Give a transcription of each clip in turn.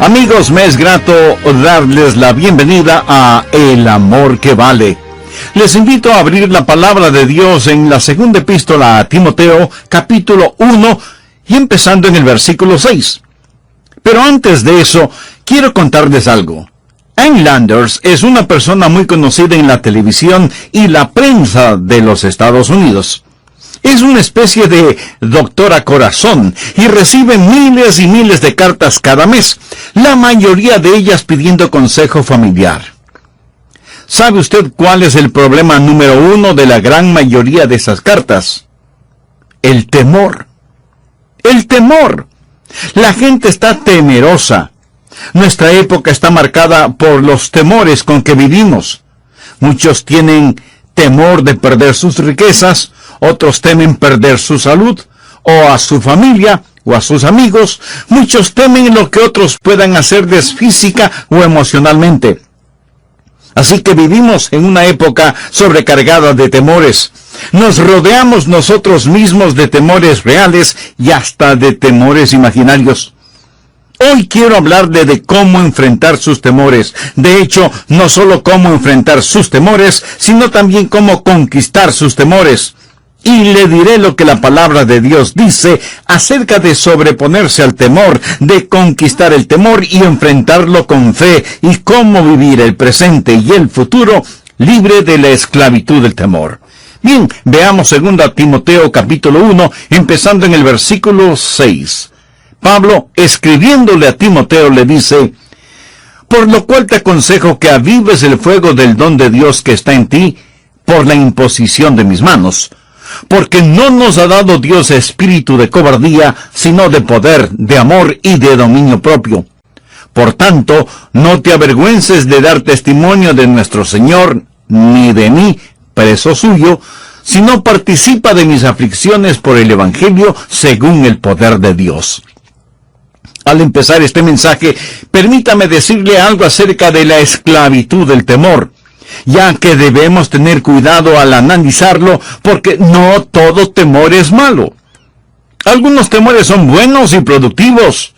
Amigos, me es grato darles la bienvenida a El Amor que Vale. Les invito a abrir la palabra de Dios en la segunda epístola a Timoteo, capítulo 1, y empezando en el versículo 6. Pero antes de eso, quiero contarles algo. Ann Landers es una persona muy conocida en la televisión y la prensa de los Estados Unidos. Es una especie de doctora corazón y recibe miles y miles de cartas cada mes, la mayoría de ellas pidiendo consejo familiar. ¿Sabe usted cuál es el problema número uno de la gran mayoría de esas cartas? El temor. El temor. La gente está temerosa. Nuestra época está marcada por los temores con que vivimos. Muchos tienen temor de perder sus riquezas, otros temen perder su salud, o a su familia, o a sus amigos. Muchos temen lo que otros puedan hacerles física o emocionalmente. Así que vivimos en una época sobrecargada de temores. Nos rodeamos nosotros mismos de temores reales y hasta de temores imaginarios. Hoy quiero hablarle de cómo enfrentar sus temores. De hecho, no solo cómo enfrentar sus temores, sino también cómo conquistar sus temores. Y le diré lo que la palabra de Dios dice acerca de sobreponerse al temor, de conquistar el temor y enfrentarlo con fe, y cómo vivir el presente y el futuro libre de la esclavitud del temor. Bien, veamos 2 Timoteo capítulo 1, empezando en el versículo 6. Pablo, escribiéndole a Timoteo, le dice: por lo cual te aconsejo que avives el fuego del don de Dios que está en ti, por la imposición de mis manos. Porque no nos ha dado Dios espíritu de cobardía, sino de poder, de amor y de dominio propio. Por tanto, no te avergüences de dar testimonio de nuestro Señor, ni de mí, preso suyo, sino participa de mis aflicciones por el Evangelio según el poder de Dios. Al empezar este mensaje, permítame decirle algo acerca de la esclavitud del temor, ya que debemos tener cuidado al analizarlo, porque no todo temor es malo. Algunos temores son buenos y productivos,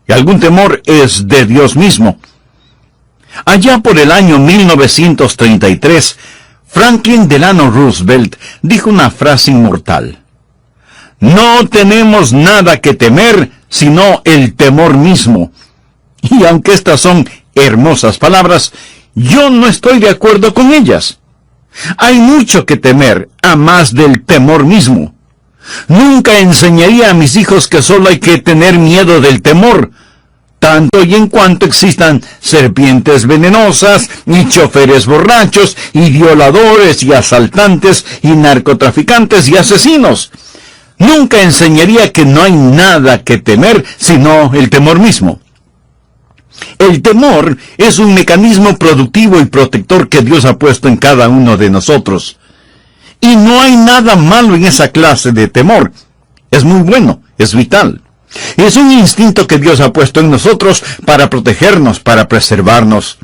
y algún temor es de Dios mismo. Allá por el año 1933, Franklin Delano Roosevelt dijo una frase inmortal: no tenemos nada que temer, sino el temor mismo. Y aunque estas son hermosas palabras, yo no estoy de acuerdo con ellas. Hay mucho que temer, a más del temor mismo. Nunca enseñaría a mis hijos que solo hay que tener miedo del temor, tanto y en cuanto existan serpientes venenosas, y choferes borrachos, y violadores, y asaltantes, y narcotraficantes, y asesinos. Nunca enseñaría que no hay nada que temer, sino el temor mismo. El temor es un mecanismo productivo y protector que Dios ha puesto en cada uno de nosotros. Y no hay nada malo en esa clase de temor. Es muy bueno, es vital. Es un instinto que Dios ha puesto en nosotros para protegernos, para preservarnos.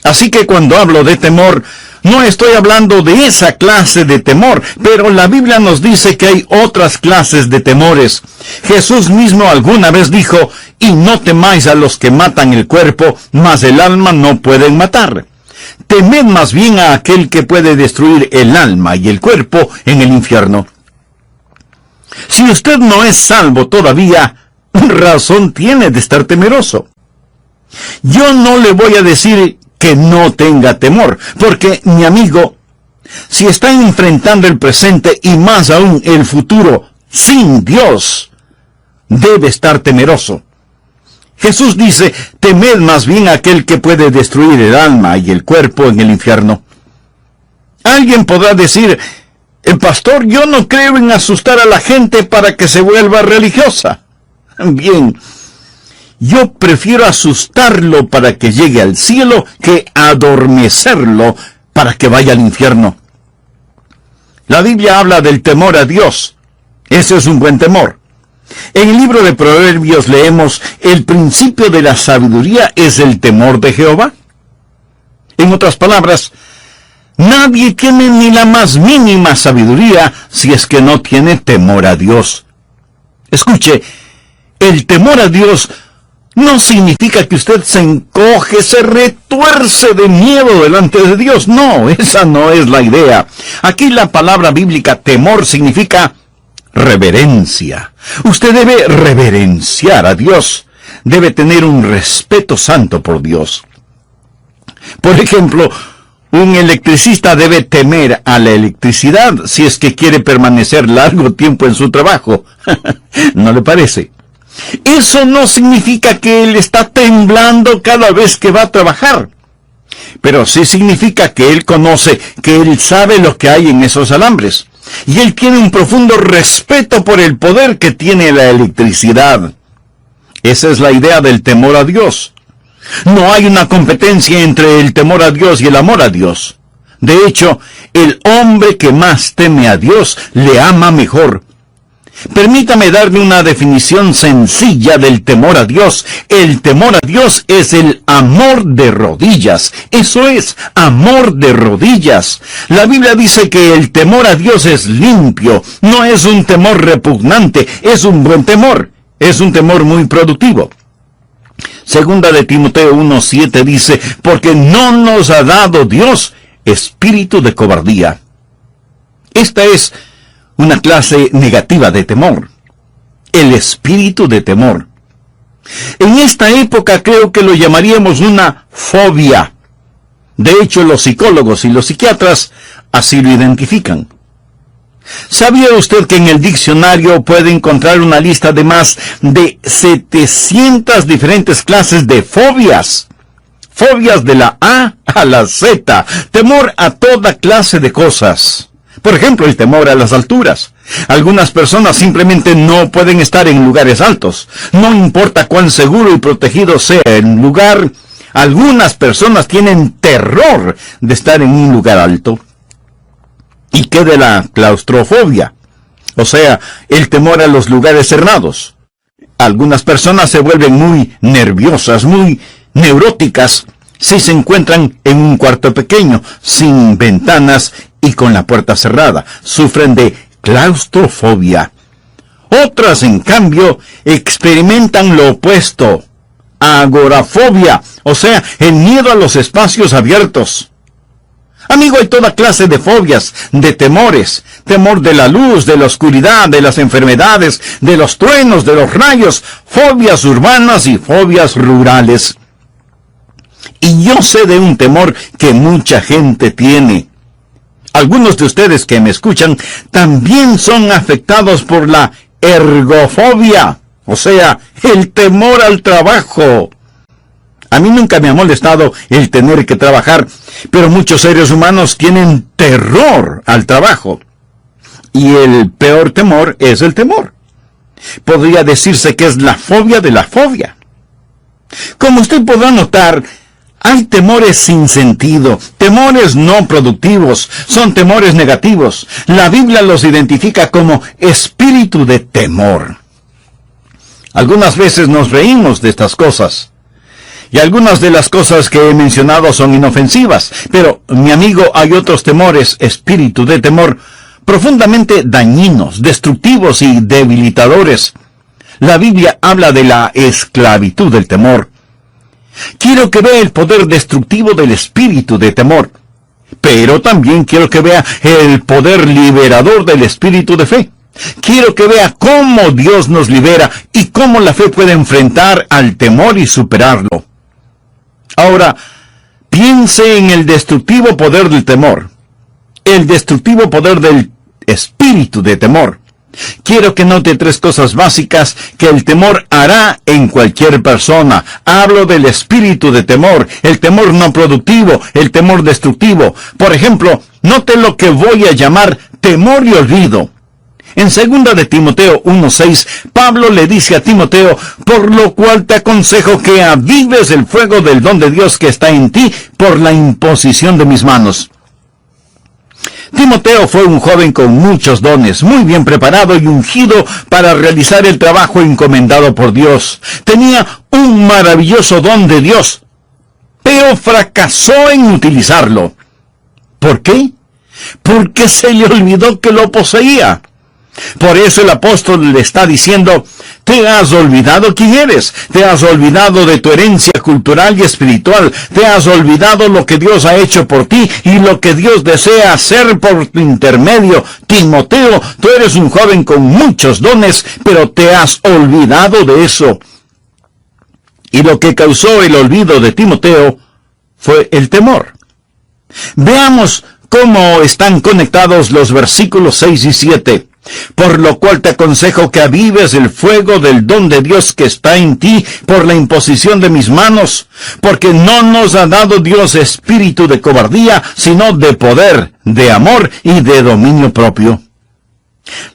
Así que cuando hablo de temor, no estoy hablando de esa clase de temor, pero la Biblia nos dice que hay otras clases de temores. Jesús mismo alguna vez dijo: y no temáis a los que matan el cuerpo, mas el alma no pueden matar. Temed más bien a aquel que puede destruir el alma y el cuerpo en el infierno. Si usted no es salvo todavía, razón tiene de estar temeroso. Yo no le voy a decir que no tenga temor, porque, mi amigo, si está enfrentando el presente y más aún el futuro sin Dios, debe estar temeroso. Jesús dice: temed más bien a aquel que puede destruir el alma y el cuerpo en el infierno. Alguien podrá decir: pastor, yo no creo en asustar a la gente para que se vuelva religiosa. Bien, yo prefiero asustarlo para que llegue al cielo que adormecerlo para que vaya al infierno. La Biblia habla del temor a Dios. Ese es un buen temor. En el libro de Proverbios leemos: el principio de la sabiduría es el temor de Jehová. En otras palabras, nadie tiene ni la más mínima sabiduría si es que no tiene temor a Dios. Escuche, el temor a Dios no significa que usted se encoge, se retuerce de miedo delante de Dios. No, esa no es la idea. Aquí la palabra bíblica temor significa reverencia. Usted debe reverenciar a Dios. Debe tener un respeto santo por Dios. Por ejemplo, un electricista debe temer a la electricidad si es que quiere permanecer largo tiempo en su trabajo. ¿No le parece? Eso no significa que él está temblando cada vez que va a trabajar. Pero sí significa que él conoce, que él sabe lo que hay en esos alambres. Y él tiene un profundo respeto por el poder que tiene la electricidad. Esa es la idea del temor a Dios. No hay una competencia entre el temor a Dios y el amor a Dios. De hecho, el hombre que más teme a Dios le ama mejor. Permítame darle una definición sencilla del temor a Dios. El temor a Dios es el amor de rodillas. Eso es, amor de rodillas. La Biblia dice que el temor a Dios es limpio. No es un temor repugnante, es un buen temor. Es un temor muy productivo. Segunda de Timoteo 1:7 dice, porque no nos ha dado Dios espíritu de cobardía. Esta es una clase negativa de temor. El espíritu de temor. En esta época creo que lo llamaríamos una fobia. De hecho, los psicólogos y los psiquiatras así lo identifican. ¿Sabía usted que en el diccionario puede encontrar una lista de más de 700 diferentes clases de fobias? Fobias de la A a la Z. Temor a toda clase de cosas. Por ejemplo, el temor a las alturas. Algunas personas simplemente no pueden estar en lugares altos. No importa cuán seguro y protegido sea el lugar, algunas personas tienen terror de estar en un lugar alto. ¿Y qué de la claustrofobia? O sea, el temor a los lugares cerrados. Algunas personas se vuelven muy nerviosas, muy neuróticas, si se encuentran en un cuarto pequeño, sin ventanas y con la puerta cerrada. Sufren de claustrofobia. Otras, en cambio, experimentan lo opuesto. Agorafobia, o sea, el miedo a los espacios abiertos. Amigo, hay toda clase de fobias, de temores. Temor de la luz, de la oscuridad, de las enfermedades, de los truenos, de los rayos. Fobias urbanas y fobias rurales. Y yo sé de un temor que mucha gente tiene. Algunos de ustedes que me escuchan también son afectados por la ergofobia, o sea, el temor al trabajo. A mí nunca me ha molestado el tener que trabajar, pero muchos seres humanos tienen terror al trabajo. Y el peor temor es el temor. Podría decirse que es la fobia de la fobia. Como usted podrá notar, hay temores sin sentido, temores no productivos, son temores negativos. La Biblia los identifica como espíritu de temor. Algunas veces nos reímos de estas cosas. Y algunas de las cosas que he mencionado son inofensivas. Pero, mi amigo, hay otros temores, espíritu de temor, profundamente dañinos, destructivos y debilitadores. La Biblia habla de la esclavitud del temor. Quiero que vea el poder destructivo del espíritu de temor. Pero también quiero que vea el poder liberador del espíritu de fe. Quiero que vea cómo Dios nos libera y cómo la fe puede enfrentar al temor y superarlo. Ahora, piense en el destructivo poder del temor. El destructivo poder del espíritu de temor. Quiero que note tres cosas básicas que el temor hará en cualquier persona. Hablo del espíritu de temor, el temor no productivo, el temor destructivo. Por ejemplo, note lo que voy a llamar temor y olvido. En 2 de Timoteo 1:6, Pablo le dice a Timoteo, por lo cual te aconsejo que avives el fuego del don de Dios que está en ti por la imposición de mis manos. Timoteo fue un joven con muchos dones, muy bien preparado y ungido para realizar el trabajo encomendado por Dios. Tenía un maravilloso don de Dios, pero fracasó en utilizarlo. ¿Por qué? Porque se le olvidó que lo poseía. Por eso el apóstol le está diciendo, te has olvidado quién eres, te has olvidado de tu herencia cultural y espiritual, te has olvidado lo que Dios ha hecho por ti y lo que Dios desea hacer por tu intermedio. Timoteo, tú eres un joven con muchos dones, pero te has olvidado de eso. Y lo que causó el olvido de Timoteo fue el temor. Veamos cómo están conectados los versículos 6 y 7. Por lo cual te aconsejo que avives el fuego del don de Dios que está en ti por la imposición de mis manos, porque no nos ha dado Dios espíritu de cobardía, sino de poder, de amor y de dominio propio.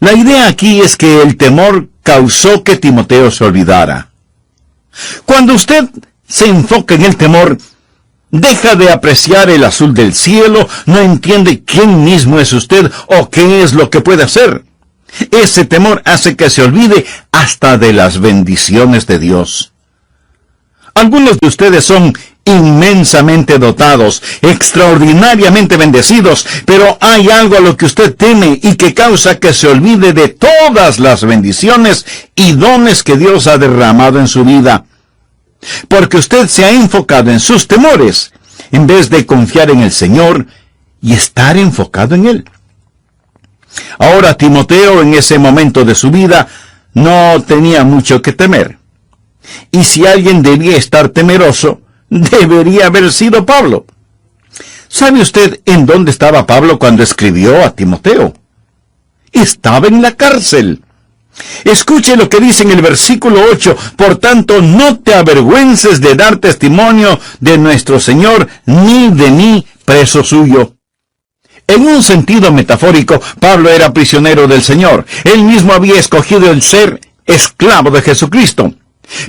La idea aquí es que el temor causó que Timoteo se olvidara. Cuando usted se enfoca en el temor, deja de apreciar el azul del cielo, no entiende quién mismo es usted o qué es lo que puede hacer. Ese temor hace que se olvide hasta de las bendiciones de Dios. Algunos de ustedes son inmensamente dotados, extraordinariamente bendecidos, pero hay algo a lo que usted teme y que causa que se olvide de todas las bendiciones y dones que Dios ha derramado en su vida. Porque usted se ha enfocado en sus temores, en vez de confiar en el Señor y estar enfocado en Él. Ahora Timoteo en ese momento de su vida no tenía mucho que temer. Y si alguien debía estar temeroso, debería haber sido Pablo. ¿Sabe usted en dónde estaba Pablo cuando escribió a Timoteo? Estaba en la cárcel. Escuche lo que dice en el versículo 8. Por tanto, no te avergüences de dar testimonio de nuestro Señor, ni de mí, preso suyo. En un sentido metafórico, Pablo era prisionero del Señor. Él mismo había escogido el ser esclavo de Jesucristo.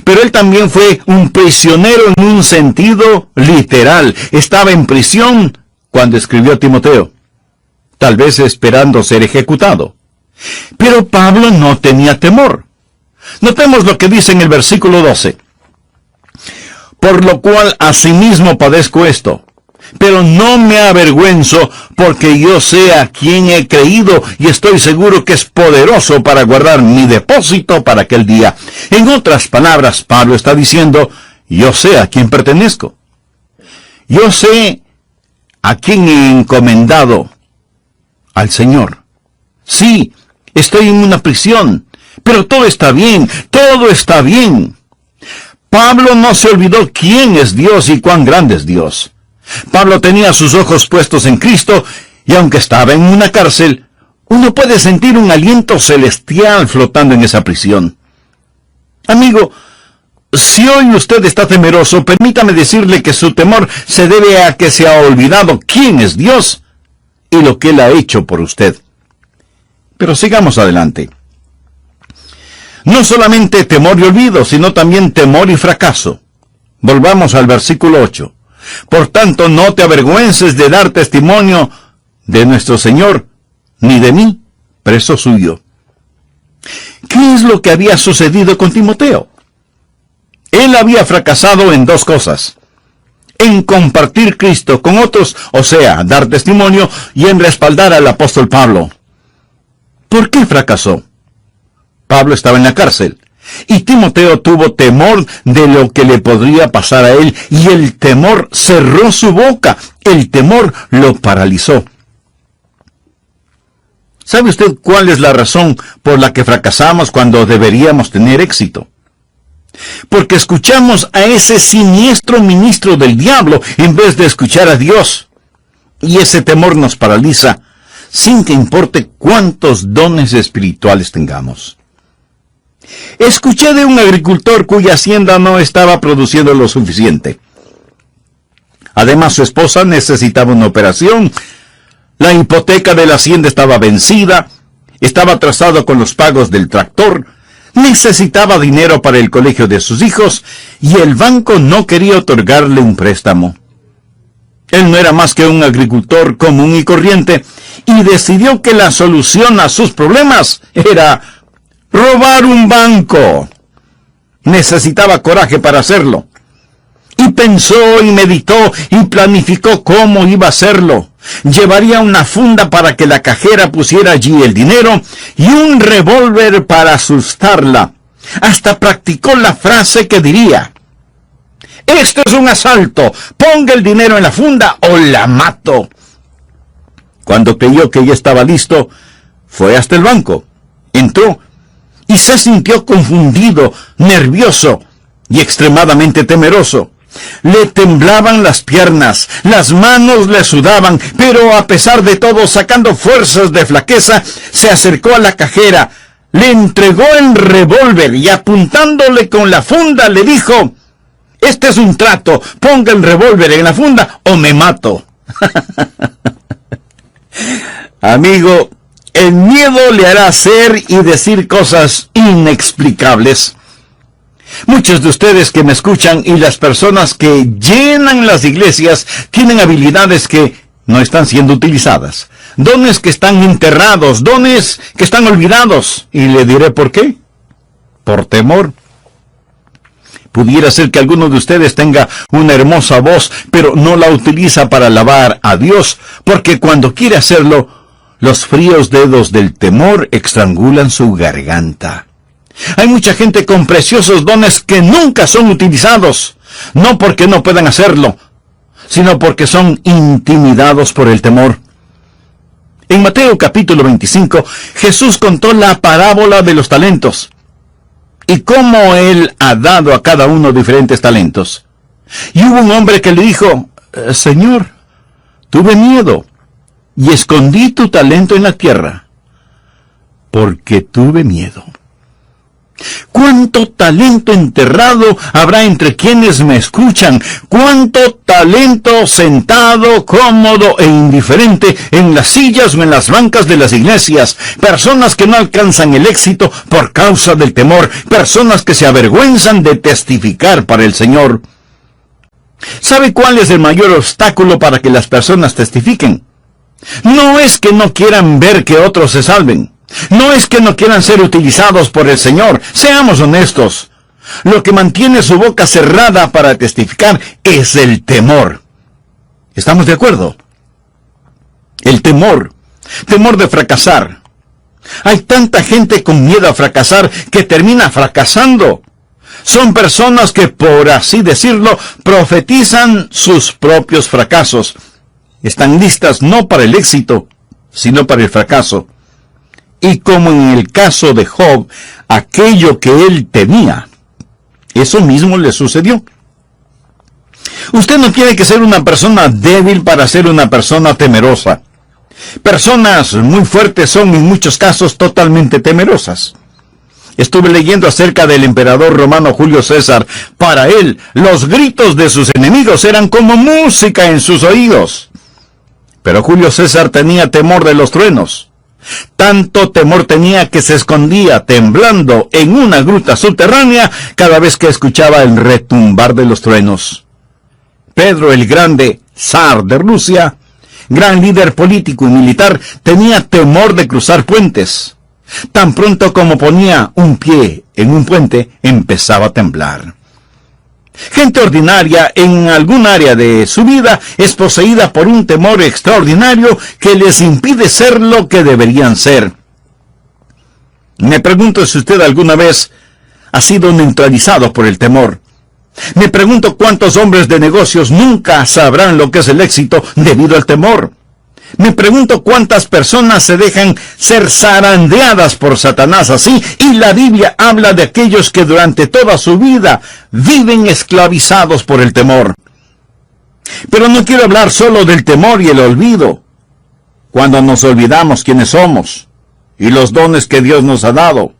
Pero él también fue un prisionero en un sentido literal. Estaba en prisión cuando escribió Timoteo, tal vez esperando ser ejecutado. Pero Pablo no tenía temor. Notemos lo que dice en el versículo 12. Por lo cual asimismo padezco esto, pero no me avergüenzo, porque yo sé a quién he creído y estoy seguro que es poderoso para guardar mi depósito para aquel día. En otras palabras, Pablo está diciendo, yo sé a quién pertenezco. Yo sé a quién he encomendado, al Señor. Sí, estoy en una prisión, pero todo está bien, todo está bien. Pablo no se olvidó quién es Dios y cuán grande es Dios. Pablo tenía sus ojos puestos en Cristo, y aunque estaba en una cárcel, uno puede sentir un aliento celestial flotando en esa prisión. Amigo, si hoy usted está temeroso, permítame decirle que su temor se debe a que se ha olvidado quién es Dios y lo que Él ha hecho por usted. Pero sigamos adelante. No solamente temor y olvido, sino también temor y fracaso. Volvamos al versículo 8. Por tanto, no te avergüences de dar testimonio de nuestro Señor, ni de mí, preso suyo. ¿Qué es lo que había sucedido con Timoteo? Él había fracasado en dos cosas: en compartir Cristo con otros, o sea, dar testimonio, y en respaldar al apóstol Pablo. ¿Por qué fracasó? Pablo estaba en la cárcel, y Timoteo tuvo temor de lo que le podría pasar a él, y el temor cerró su boca, el temor lo paralizó. ¿Sabe usted cuál es la razón por la que fracasamos cuando deberíamos tener éxito? Porque escuchamos a ese siniestro ministro del diablo en vez de escuchar a Dios. Y ese temor nos paraliza, sin que importe cuántos dones espirituales tengamos. Escuché de un agricultor cuya hacienda no estaba produciendo lo suficiente. Además, su esposa necesitaba una operación, la hipoteca de la hacienda estaba vencida, estaba atrasado con los pagos del tractor, necesitaba dinero para el colegio de sus hijos, y el banco no quería otorgarle un préstamo. Él no era más que un agricultor común y corriente, y decidió que la solución a sus problemas era robar un banco. Necesitaba coraje para hacerlo. Y pensó y meditó y planificó cómo iba a hacerlo. Llevaría una funda para que la cajera pusiera allí el dinero y un revólver para asustarla. Hasta practicó la frase que diría: «Este es un asalto, ponga el dinero en la funda o la mato». Cuando creyó que ya estaba listo, fue hasta el banco, entró y se sintió confundido, nervioso y extremadamente temeroso. Le temblaban las piernas, las manos le sudaban, pero a pesar de todo, sacando fuerzas de flaqueza, se acercó a la cajera, le entregó el revólver y apuntándole con la funda le dijo: «Este es un trato, ponga el revólver en la funda o me mato». Amigo, el miedo le hará hacer y decir cosas inexplicables. Muchos de ustedes que me escuchan y las personas que llenan las iglesias tienen habilidades que no están siendo utilizadas. Dones que están enterrados, dones que están olvidados. Y le diré por qué. Por temor. Pudiera ser que alguno de ustedes tenga una hermosa voz, pero no la utiliza para alabar a Dios, porque cuando quiere hacerlo, los fríos dedos del temor estrangulan su garganta. Hay mucha gente con preciosos dones que nunca son utilizados, no porque no puedan hacerlo, sino porque son intimidados por el temor. En Mateo capítulo 25, Jesús contó la parábola de los talentos y cómo Él ha dado a cada uno diferentes talentos. Y hubo un hombre que le dijo: «Señor, tuve miedo y escondí tu talento en la tierra, porque tuve miedo». ¿Cuánto talento enterrado habrá entre quienes me escuchan? ¿Cuánto talento sentado, cómodo e indiferente en las sillas o en las bancas de las iglesias? Personas que no alcanzan el éxito por causa del temor. Personas que se avergüenzan de testificar para el Señor. ¿Sabe cuál es el mayor obstáculo para que las personas testifiquen? No es que no quieran ver que otros se salven. No es que no quieran ser utilizados por el Señor. Seamos honestos. Lo que mantiene su boca cerrada para testificar es el temor. ¿Estamos de acuerdo? El temor. Temor de fracasar. Hay tanta gente con miedo a fracasar que termina fracasando. Son personas que, por así decirlo, profetizan sus propios fracasos. Están listas no para el éxito, sino para el fracaso. Y como en el caso de Job, aquello que él temía, eso mismo le sucedió. Usted no tiene que ser una persona débil para ser una persona temerosa. Personas muy fuertes son en muchos casos totalmente temerosas. Estuve leyendo acerca del emperador romano Julio César. Para él, los gritos de sus enemigos eran como música en sus oídos. Pero Julio César tenía temor de los truenos. Tanto temor tenía que se escondía temblando en una gruta subterránea cada vez que escuchaba el retumbar de los truenos. Pedro el Grande, zar de Rusia, gran líder político y militar, tenía temor de cruzar puentes. Tan pronto como ponía un pie en un puente, empezaba a temblar. Gente ordinaria en algún área de su vida es poseída por un temor extraordinario que les impide ser lo que deberían ser. Me pregunto si usted alguna vez ha sido neutralizado por el temor. Me pregunto cuántos hombres de negocios nunca sabrán lo que es el éxito debido al temor. Me pregunto cuántas personas se dejan ser zarandeadas por Satanás así, y la Biblia habla de aquellos que durante toda su vida viven esclavizados por el temor. Pero no quiero hablar solo del temor y el olvido, cuando nos olvidamos quiénes somos y los dones que Dios nos ha dado.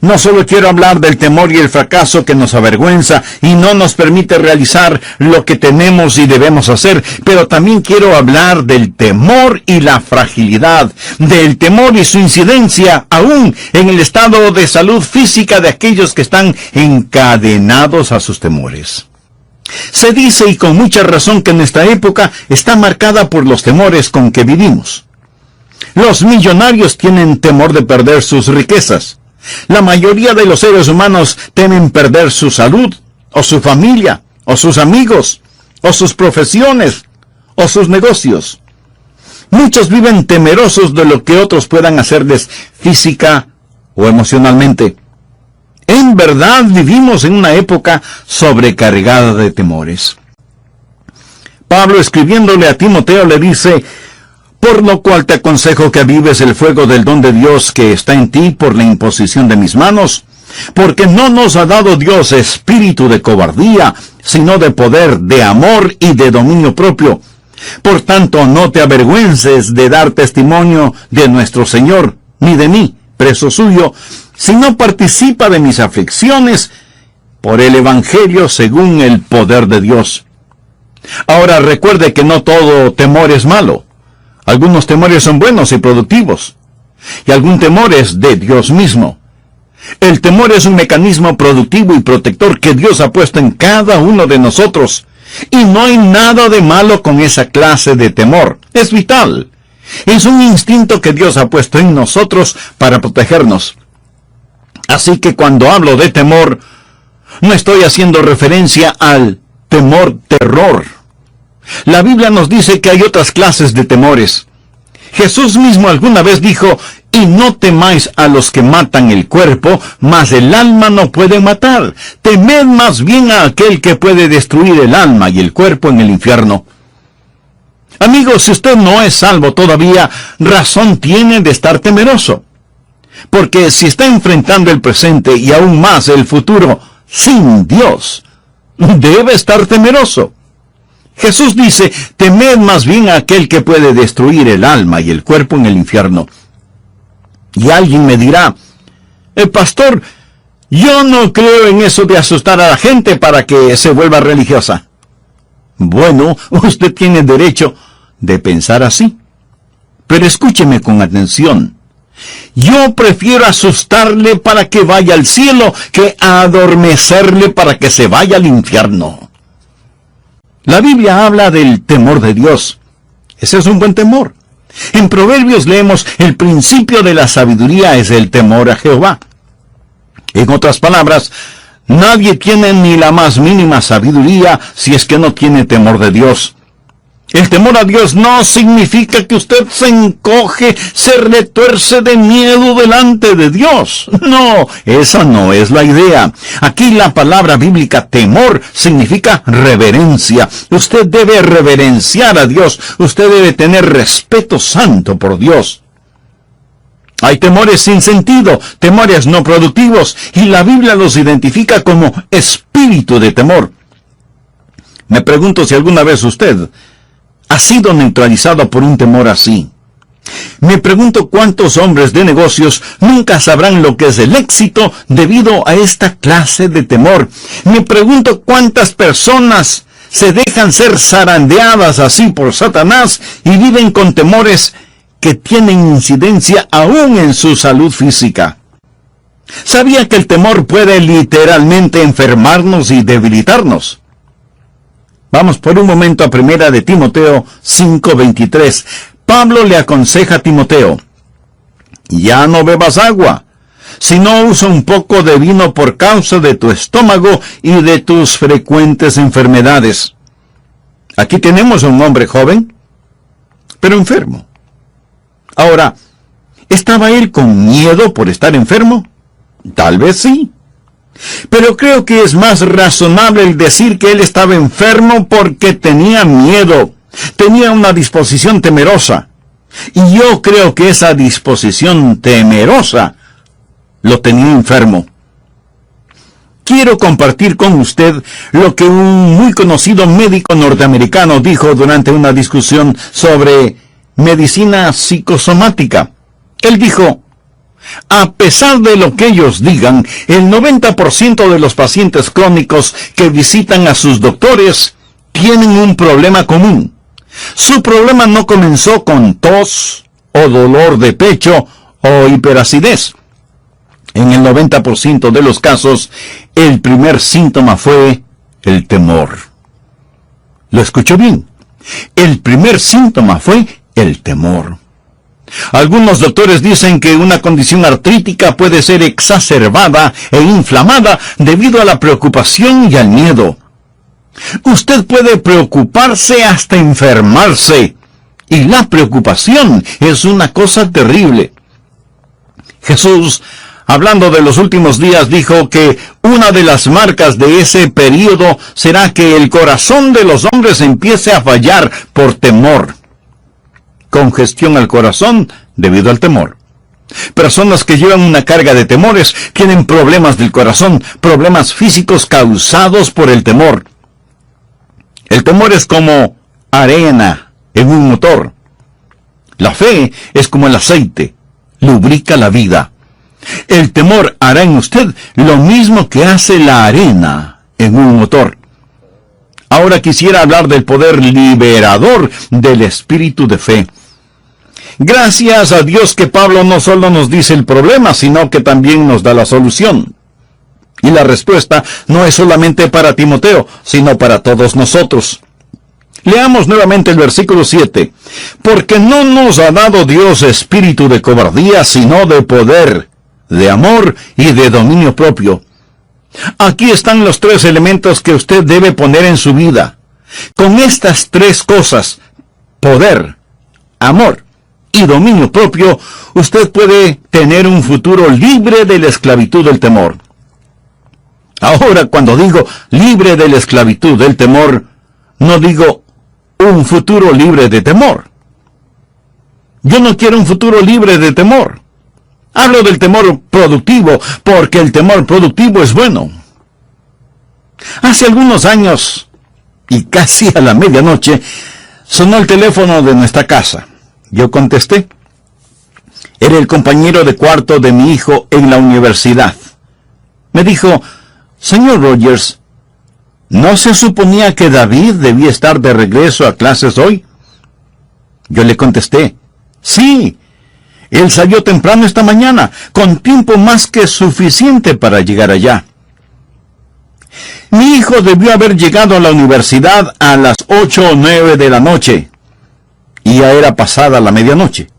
No solo quiero hablar del temor y el fracaso que nos avergüenza y no nos permite realizar lo que tenemos y debemos hacer, pero también quiero hablar del temor y la fragilidad, del temor y su incidencia aún en el estado de salud física de aquellos que están encadenados a sus temores. Se dice, y con mucha razón, que nuestra época está marcada por los temores con que vivimos. Los millonarios tienen temor de perder sus riquezas. La mayoría de los seres humanos temen perder su salud o su familia o sus amigos, o sus profesiones, o sus negocios. Muchos viven temerosos de lo que otros puedan hacerles física o emocionalmente. En verdad vivimos en una época sobrecargada de temores. Pablo, escribiéndole a Timoteo, le dice: por lo cual te aconsejo que avives el fuego del don de Dios que está en ti por la imposición de mis manos, porque no nos ha dado Dios espíritu de cobardía, sino de poder, de amor y de dominio propio. Por tanto, no te avergüences de dar testimonio de nuestro Señor, ni de mí, preso suyo, sino participa de mis aflicciones por el Evangelio según el poder de Dios. Ahora recuerde que no todo temor es malo. Algunos temores son buenos y productivos, y algún temor es de Dios mismo. El temor es un mecanismo productivo y protector que Dios ha puesto en cada uno de nosotros, y no hay nada de malo con esa clase de temor. Es vital. Es un instinto que Dios ha puesto en nosotros para protegernos. Así que cuando hablo de temor, no estoy haciendo referencia al terror. La Biblia nos dice que hay otras clases de temores. Jesús mismo alguna vez dijo: y no temáis a los que matan el cuerpo, mas el alma no pueden matar. Temed más bien a aquel que puede destruir el alma y el cuerpo en el infierno. Amigos, si usted no es salvo todavía, razón tiene de estar temeroso. Porque si está enfrentando el presente y aún más el futuro sin Dios, debe estar temeroso. Jesús dice: temed más bien a aquel que puede destruir el alma y el cuerpo en el infierno. Y alguien me dirá: pastor, yo no creo en eso de asustar a la gente para que se vuelva religiosa. Bueno, usted tiene derecho de pensar así. Pero escúcheme con atención. Yo prefiero asustarle para que vaya al cielo que adormecerle para que se vaya al infierno. La Biblia habla del temor de Dios. Ese es un buen temor. En Proverbios leemos: el principio de la sabiduría es el temor a Jehová. En otras palabras, nadie tiene ni la más mínima sabiduría si es que no tiene temor de Dios. El temor a Dios no significa que usted se encoge, se retuerce de miedo delante de Dios. No, esa no es la idea. Aquí la palabra bíblica temor significa reverencia. Usted debe reverenciar a Dios. Usted debe tener respeto santo por Dios. Hay temores sin sentido, temores no productivos, y la Biblia los identifica como espíritu de temor. Me pregunto si alguna vez usted ha sido neutralizado por un temor así. Me pregunto cuántos hombres de negocios nunca sabrán lo que es el éxito debido a esta clase de temor. Me pregunto cuántas personas se dejan ser zarandeadas así por Satanás y viven con temores que tienen incidencia aún en su salud física. ¿Sabía que el temor puede literalmente enfermarnos y debilitarnos? Vamos por un momento a 1 de Timoteo 5:23. Pablo le aconseja a Timoteo: ya no bebas agua, sino usa un poco de vino por causa de tu estómago y de tus frecuentes enfermedades. Aquí tenemos a un hombre joven, pero enfermo. Ahora, ¿estaba él con miedo por estar enfermo? Tal vez sí. Pero creo que es más razonable el decir que él estaba enfermo porque tenía miedo, tenía una disposición temerosa. Y yo creo que esa disposición temerosa lo tenía enfermo. Quiero compartir con usted lo que un muy conocido médico norteamericano dijo durante una discusión sobre medicina psicosomática. Él dijo: a pesar de lo que ellos digan, el 90% de los pacientes crónicos que visitan a sus doctores tienen un problema común. Su problema no comenzó con tos o dolor de pecho o hiperacidez. En el 90% de los casos, el primer síntoma fue el temor. ¿Lo escuchó bien? El primer síntoma fue el temor. Algunos doctores dicen que una condición artrítica puede ser exacerbada e inflamada debido a la preocupación y al miedo. Usted puede preocuparse hasta enfermarse. Y la preocupación es una cosa terrible. Jesús, hablando de los últimos días, dijo que una de las marcas de ese período será que el corazón de los hombres empiece a fallar por temor. Congestión al corazón debido al temor. Personas que llevan una carga de temores tienen problemas del corazón, problemas físicos causados por el temor. El temor es como arena en un motor. La fe es como el aceite, lubrica la vida. El temor hará en usted lo mismo que hace la arena en un motor. Ahora quisiera hablar del poder liberador del espíritu de fe. Gracias a Dios que Pablo no solo nos dice el problema, sino que también nos da la solución. Y la respuesta no es solamente para Timoteo, sino para todos nosotros. Leamos nuevamente el versículo 7. Porque no nos ha dado Dios espíritu de cobardía, sino de poder, de amor y de dominio propio. Aquí están los tres elementos que usted debe poner en su vida. Con estas tres cosas, poder, amor y dominio propio, usted puede tener un futuro libre de la esclavitud del temor. Ahora, cuando digo libre de la esclavitud del temor, no digo un futuro libre de temor. Yo no quiero un futuro libre de temor. Hablo del temor productivo, porque el temor productivo es bueno. Hace algunos años, y casi a la medianoche, sonó el teléfono de nuestra casa. Yo contesté. Era el compañero de cuarto de mi hijo en la universidad. Me dijo: Señor Rogers, ¿no se suponía que David debía estar de regreso a clases hoy? Yo le contesté: sí, él salió temprano esta mañana, con tiempo más que suficiente para llegar allá. Mi hijo debió haber llegado a la universidad a las 8 o 9 de la noche, y ya era pasada la medianoche.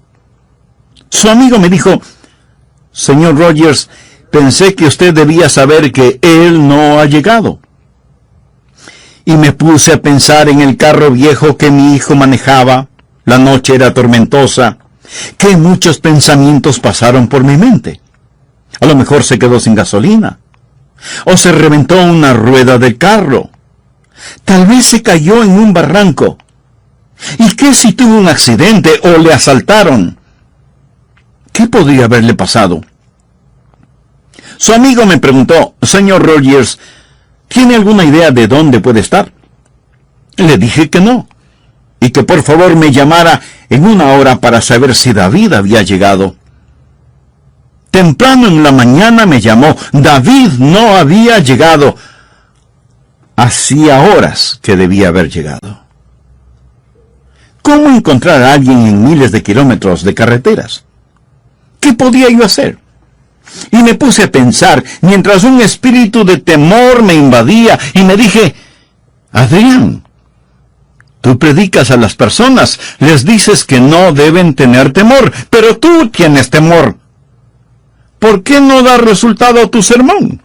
Su amigo me dijo: Señor Rogers, pensé que usted debía saber que él no ha llegado. Y me puse a pensar en el carro viejo que mi hijo manejaba. La noche era tormentosa. Que muchos pensamientos pasaron por mi mente. A lo mejor se quedó sin gasolina. O se reventó una rueda del carro. Tal vez se cayó en un barranco. ¿Y qué si tuvo un accidente o le asaltaron? ¿Qué podría haberle pasado? Su amigo me preguntó: Señor Rogers, ¿tiene alguna idea de dónde puede estar? Le dije que no, y que por favor me llamara en una hora para saber si David había llegado. Temprano en la mañana me llamó. David no había llegado. Hacía horas que debía haber llegado. ¿Cómo encontrar a alguien en miles de kilómetros de carreteras? ¿Qué podía yo hacer? Y me puse a pensar, mientras un espíritu de temor me invadía, y me dije: Adrián, tú predicas a las personas, les dices que no deben tener temor, pero tú tienes temor. ¿Por qué no da resultado tu sermón?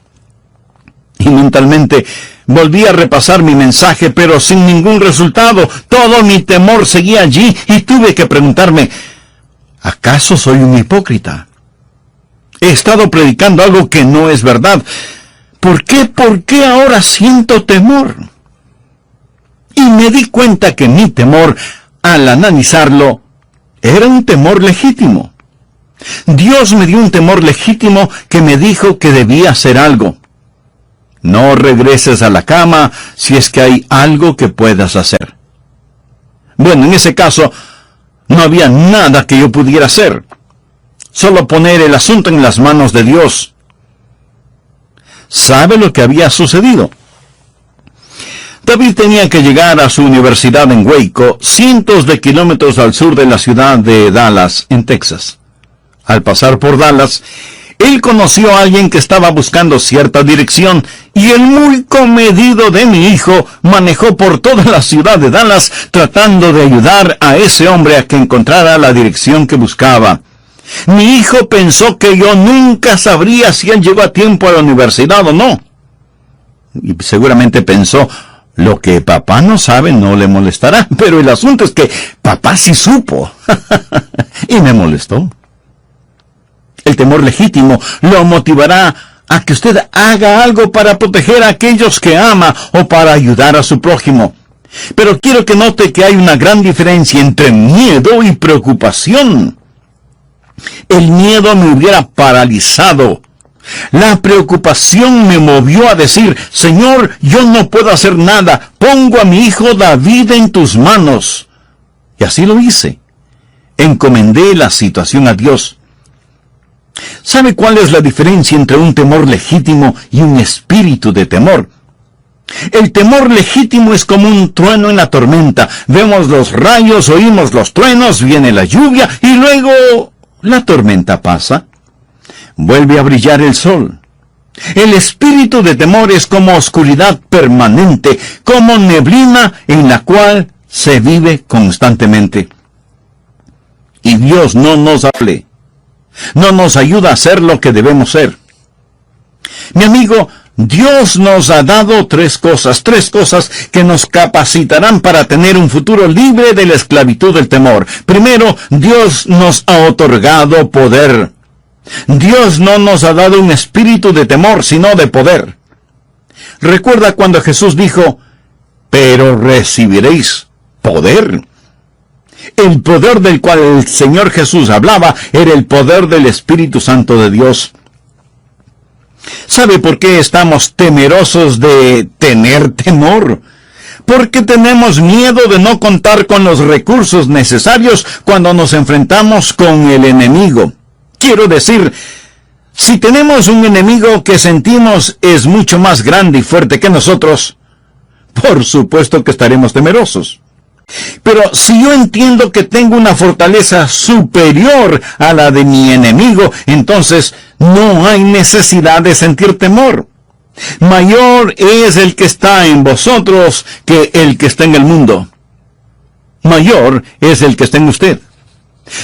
Y mentalmente volví a repasar mi mensaje, pero sin ningún resultado. Todo mi temor seguía allí, y tuve que preguntarme: ¿acaso soy un hipócrita? He estado predicando algo que no es verdad. ¿Por qué ahora siento temor? Y me di cuenta que mi temor, al analizarlo, era un temor legítimo. Dios me dio un temor legítimo que me dijo que debía hacer algo. No regreses a la cama si es que hay algo que puedas hacer. Bueno, en ese caso, no había nada que yo pudiera hacer. Solo poner el asunto en las manos de Dios. ¿Sabe lo que había sucedido? David tenía que llegar a su universidad en Waco, cientos de kilómetros al sur de la ciudad de Dallas, en Texas. Al pasar por Dallas, él conoció a alguien que estaba buscando cierta dirección, y el muy comedido de mi hijo manejó por toda la ciudad de Dallas tratando de ayudar a ese hombre a que encontrara la dirección que buscaba. Mi hijo pensó que yo nunca sabría si él llegó a tiempo a la universidad o no. Y seguramente pensó: Lo que papá no sabe no le molestará, pero el asunto es que papá sí supo. Y me molestó. El temor legítimo lo motivará a que usted haga algo para proteger a aquellos que ama o para ayudar a su prójimo. Pero quiero que note que hay una gran diferencia entre miedo y preocupación. El miedo me hubiera paralizado. La preocupación me movió a decir, Señor, yo no puedo hacer nada, pongo a mi hijo David en tus manos. Y así lo hice. Encomendé la situación a Dios. ¿Sabe cuál es la diferencia entre un temor legítimo y un espíritu de temor? El temor legítimo es como un trueno en la tormenta. Vemos los rayos, oímos los truenos, viene la lluvia y luego la tormenta pasa. Vuelve a brillar el sol. El espíritu de temor es como oscuridad permanente, como neblina en la cual se vive constantemente. Y Dios no nos hable, no nos ayuda a ser lo que debemos ser. Mi amigo, Dios nos ha dado tres cosas que nos capacitarán para tener un futuro libre de la esclavitud del temor. Primero, Dios nos ha otorgado poder. Dios no nos ha dado un espíritu de temor, sino de poder. Recuerda cuando Jesús dijo, pero recibiréis poder. El poder del cual el Señor Jesús hablaba era el poder del Espíritu Santo de Dios. ¿Sabe por qué estamos temerosos de tener temor? Porque tenemos miedo de no contar con los recursos necesarios cuando nos enfrentamos con el enemigo. Quiero decir, si tenemos un enemigo que sentimos es mucho más grande y fuerte que nosotros, por supuesto que estaremos temerosos. Pero si yo entiendo que tengo una fortaleza superior a la de mi enemigo, entonces no hay necesidad de sentir temor. Mayor es el que está en vosotros que el que está en el mundo. Mayor es el que está en usted.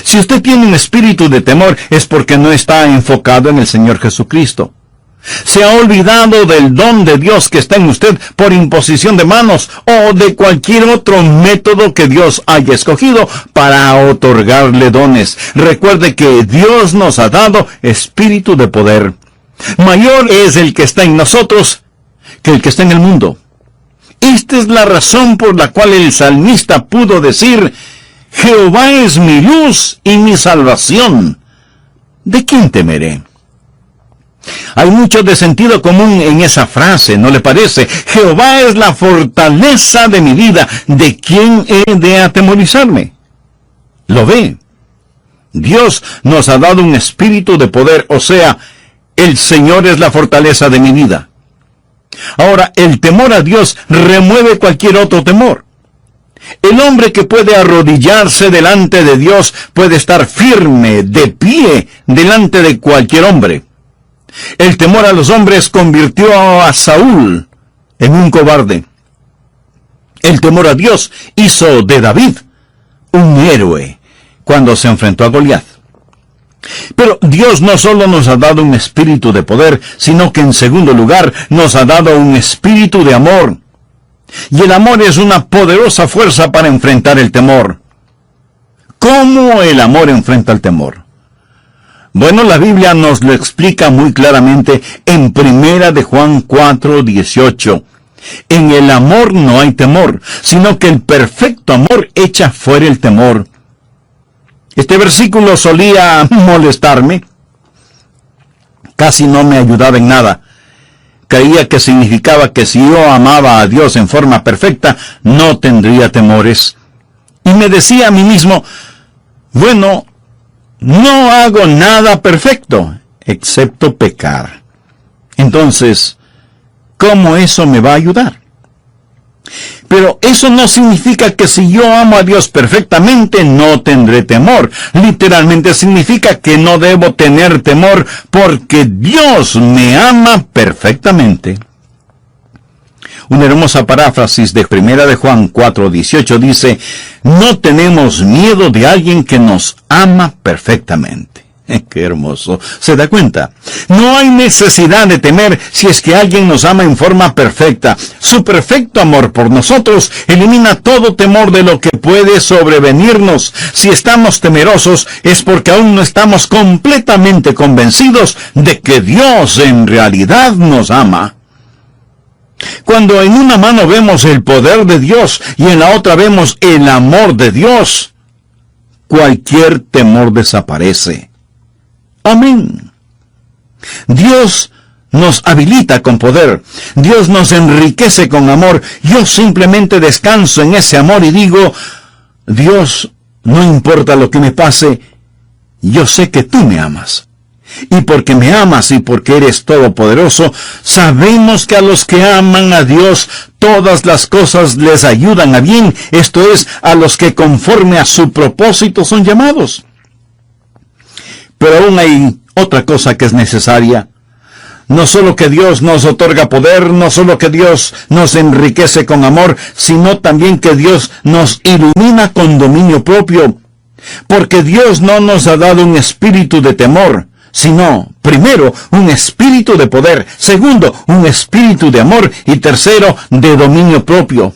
Si usted tiene un espíritu de temor, es porque no está enfocado en el Señor Jesucristo. Se ha olvidado del don de Dios que está en usted por imposición de manos o de cualquier otro método que Dios haya escogido para otorgarle dones. Recuerde que Dios nos ha dado espíritu de poder. Mayor es el que está en nosotros que el que está en el mundo. Esta es la razón por la cual el salmista pudo decir, Jehová es mi luz y mi salvación. ¿De quién temeré? Hay mucho de sentido común en esa frase, ¿no le parece? Jehová es la fortaleza de mi vida. ¿De quién he de atemorizarme? ¿Lo ve? Dios nos ha dado un espíritu de poder, o sea, el Señor es la fortaleza de mi vida. Ahora, el temor a Dios remueve cualquier otro temor. El hombre que puede arrodillarse delante de Dios puede estar firme, de pie, delante de cualquier hombre. El temor a los hombres convirtió a Saúl en un cobarde. El temor a Dios hizo de David un héroe cuando se enfrentó a Goliat. Pero Dios no solo nos ha dado un espíritu de poder, sino que en segundo lugar nos ha dado un espíritu de amor. Y el amor es una poderosa fuerza para enfrentar el temor. ¿Cómo el amor enfrenta el temor? Bueno, la Biblia nos lo explica muy claramente en 1 Juan 4:18. En el amor no hay temor, sino que el perfecto amor echa fuera el temor. Este versículo solía molestarme. Casi no me ayudaba en nada. Creía que significaba que si yo amaba a Dios en forma perfecta, no tendría temores. Y me decía a mí mismo, bueno, no hago nada perfecto, excepto pecar. Entonces, ¿cómo eso me va a ayudar? Pero eso no significa que si yo amo a Dios perfectamente, no tendré temor. Literalmente significa que no debo tener temor porque Dios me ama perfectamente. Una hermosa paráfrasis de 1 Juan 4:18 dice, no tenemos miedo de alguien que nos ama perfectamente. Qué hermoso. ¿Se da cuenta? No hay necesidad de temer si es que alguien nos ama en forma perfecta. Su perfecto amor por nosotros elimina todo temor de lo que puede sobrevenirnos. Si estamos temerosos es porque aún no estamos completamente convencidos de que Dios en realidad nos ama. Cuando en una mano vemos el poder de Dios y en la otra vemos el amor de Dios, cualquier temor desaparece. Amén. Dios nos habilita con poder. Dios nos enriquece con amor. Yo simplemente descanso en ese amor y digo, Dios, no importa lo que me pase, yo sé que tú me amas. Y porque me amas y porque eres todopoderoso, sabemos que a los que aman a Dios, todas las cosas les ayudan a bien. Esto es, a los que conforme a su propósito son llamados. Pero aún hay otra cosa que es necesaria. No solo que Dios nos otorga poder, no solo que Dios nos enriquece con amor, sino también que Dios nos ilumina con dominio propio. Porque Dios no nos ha dado un espíritu de temor, sino, primero, un espíritu de poder, segundo, un espíritu de amor y tercero, de dominio propio.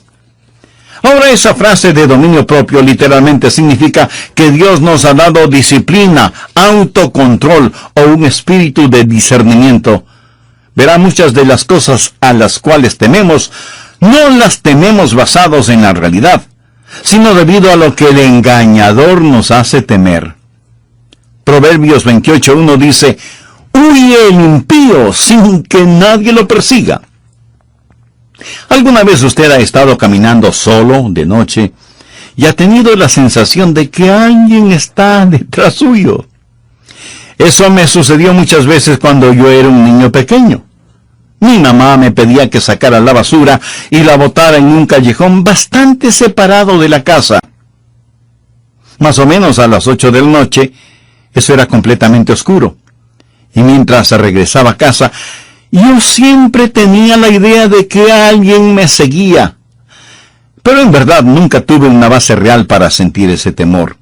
Ahora, esa frase de dominio propio literalmente significa que Dios nos ha dado disciplina, autocontrol o un espíritu de discernimiento. Verá, muchas de las cosas a las cuales tememos, no las tememos basados en la realidad, sino debido a lo que el engañador nos hace temer. Proverbios 28:1 dice, «Huye el impío sin que nadie lo persiga». ¿Alguna vez usted ha estado caminando solo de noche y ha tenido la sensación de que alguien está detrás suyo? Eso me sucedió muchas veces cuando yo era un niño pequeño. Mi mamá me pedía que sacara la basura y la botara en un callejón bastante separado de la casa. Más o menos a las 8 de la noche, eso era completamente oscuro. Y mientras regresaba a casa, yo siempre tenía la idea de que alguien me seguía. Pero en verdad nunca tuve una base real para sentir ese temor.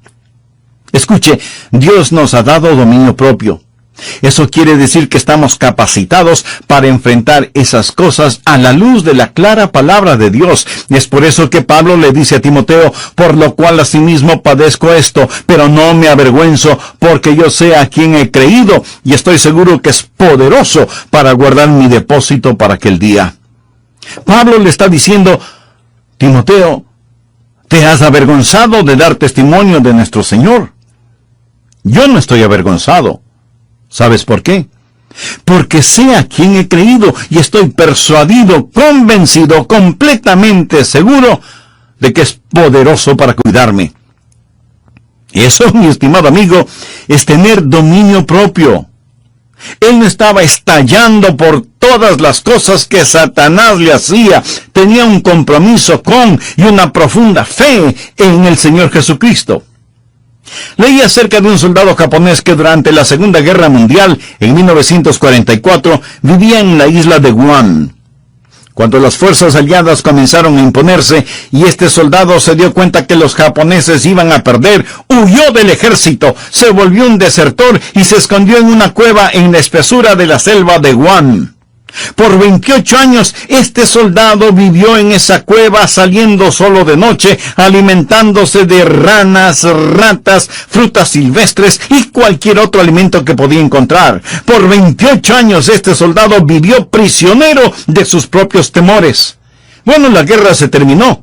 Escuche, Dios nos ha dado dominio propio. Eso quiere decir que estamos capacitados para enfrentar esas cosas a la luz de la clara palabra de Dios. Y es por eso que Pablo le dice a Timoteo, por lo cual asimismo padezco esto, pero no me avergüenzo, porque yo sé a quién he creído, y estoy seguro que es poderoso para guardar mi depósito para aquel día. Pablo le está diciendo, Timoteo, ¿te has avergonzado de dar testimonio de nuestro Señor? Yo no estoy avergonzado. ¿Sabes por qué? Porque sé a quién he creído y estoy persuadido, convencido, completamente seguro de que es poderoso para cuidarme. Y eso, mi estimado amigo, es tener dominio propio. Él no estaba estallando por todas las cosas que Satanás le hacía. Tenía un compromiso con y una profunda fe en el Señor Jesucristo. Leí acerca de un soldado japonés que durante la Segunda Guerra Mundial, en 1944, vivía en la isla de Guam. Cuando las fuerzas aliadas comenzaron a imponerse y este soldado se dio cuenta que los japoneses iban a perder, huyó del ejército, se volvió un desertor y se escondió en una cueva en la espesura de la selva de Guam. Por 28 años, este soldado vivió en esa cueva saliendo solo de noche, alimentándose de ranas, ratas, frutas silvestres y cualquier otro alimento que podía encontrar. Por 28 años este soldado vivió prisionero de sus propios temores. Bueno, la guerra se terminó.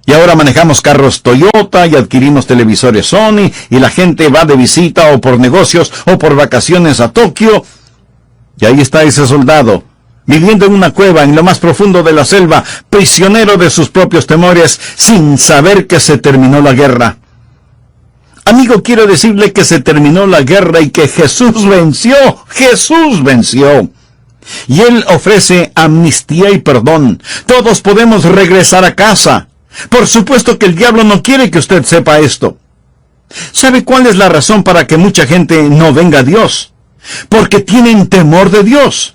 Y ahora manejamos carros Toyota y adquirimos televisores Sony y la gente va de visita o por negocios o por vacaciones a Tokio. Y ahí está ese soldado, viviendo en una cueva en lo más profundo de la selva, prisionero de sus propios temores, sin saber que se terminó la guerra. Amigo, quiero decirle que se terminó la guerra y que Jesús venció. Jesús venció. Y Él ofrece amnistía y perdón. Todos podemos regresar a casa. Por supuesto que el diablo no quiere que usted sepa esto. ¿Sabe cuál es la razón para que mucha gente no venga a Dios? Porque tienen temor de Dios.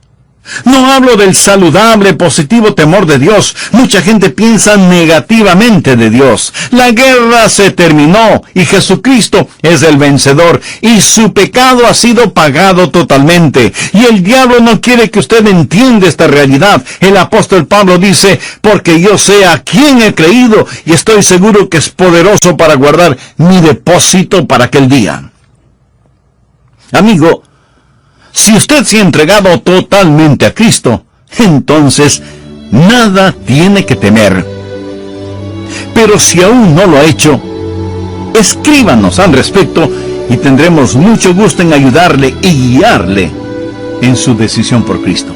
No hablo del saludable, positivo temor de Dios. Mucha gente piensa negativamente de Dios. La guerra se terminó y Jesucristo es el vencedor y su pecado ha sido pagado totalmente. Y el diablo no quiere que usted entienda esta realidad. El apóstol Pablo dice, porque yo sé a quién he creído y estoy seguro que es poderoso para guardar mi depósito para aquel día. Amigo, si usted se ha entregado totalmente a Cristo, entonces nada tiene que temer. Pero si aún no lo ha hecho, escríbanos al respecto y tendremos mucho gusto en ayudarle y guiarle en su decisión por Cristo.